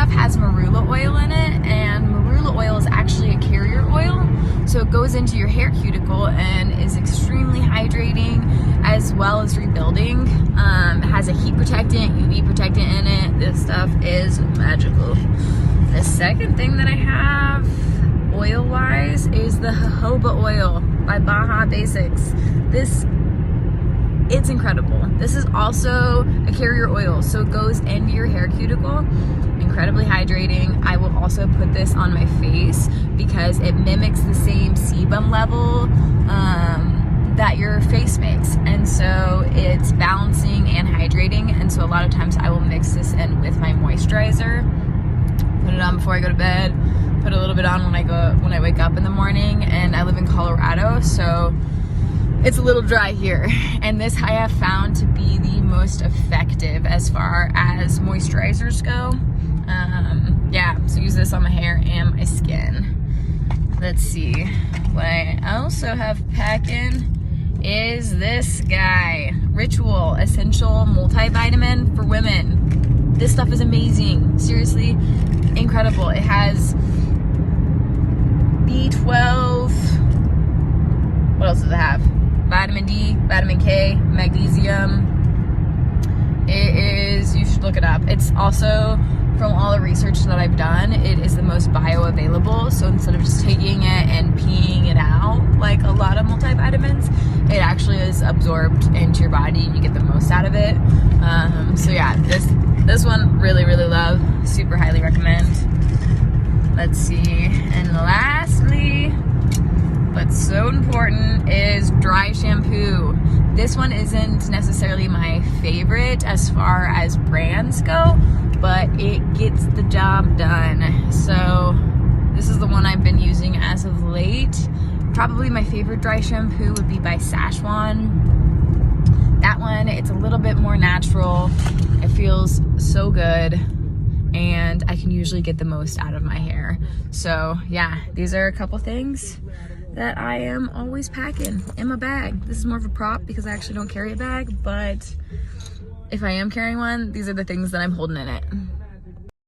stuff has marula oil in it, and marula oil is actually a carrier oil. So it goes into your hair cuticle and is extremely hydrating as well as rebuilding. It has a heat protectant, UV protectant in it. This stuff is magical. The second thing that I have oil-wise is the jojoba oil by Baja Basics. It's incredible. This is also a carrier oil, so it goes into your hair cuticle. Incredibly hydrating. I will also put this on my face because it mimics the same sebum level that your face makes, and so it's balancing and hydrating. And so a lot of times I will mix this in with my moisturizer, put it on before I go to bed, put a little bit on when I wake up in the morning. And I live in Colorado, so it's a little dry here, and this I have found to be the most effective as far as moisturizers go. Yeah, so use this on my hair and my skin. Let's see, what I also have packing is this guy, Ritual Essential Multivitamin for Women. This stuff is amazing, seriously incredible. It has B12, what else does it have? Vitamin D, vitamin K, magnesium. It is, you should look it up. It's also, from all the research that I've done, it is the most bioavailable. So instead of just taking it and peeing it out like a lot of multivitamins, it actually is absorbed into your body and you get the most out of it. So yeah, this one really love, super highly recommend. Let's see, and lastly, what's so important is dry shampoo. This one isn't necessarily my favorite as far as brands go, but it gets the job done. So this is the one I've been using as of late. Probably my favorite dry shampoo would be by Szechuan. That one, it's a little bit more natural. It feels so good, and I can usually get the most out of my hair. So yeah, these are a couple things that I am always packing in my bag. This is more of a prop because I actually don't carry a bag, but if I am carrying one, these are the things that I'm holding in it.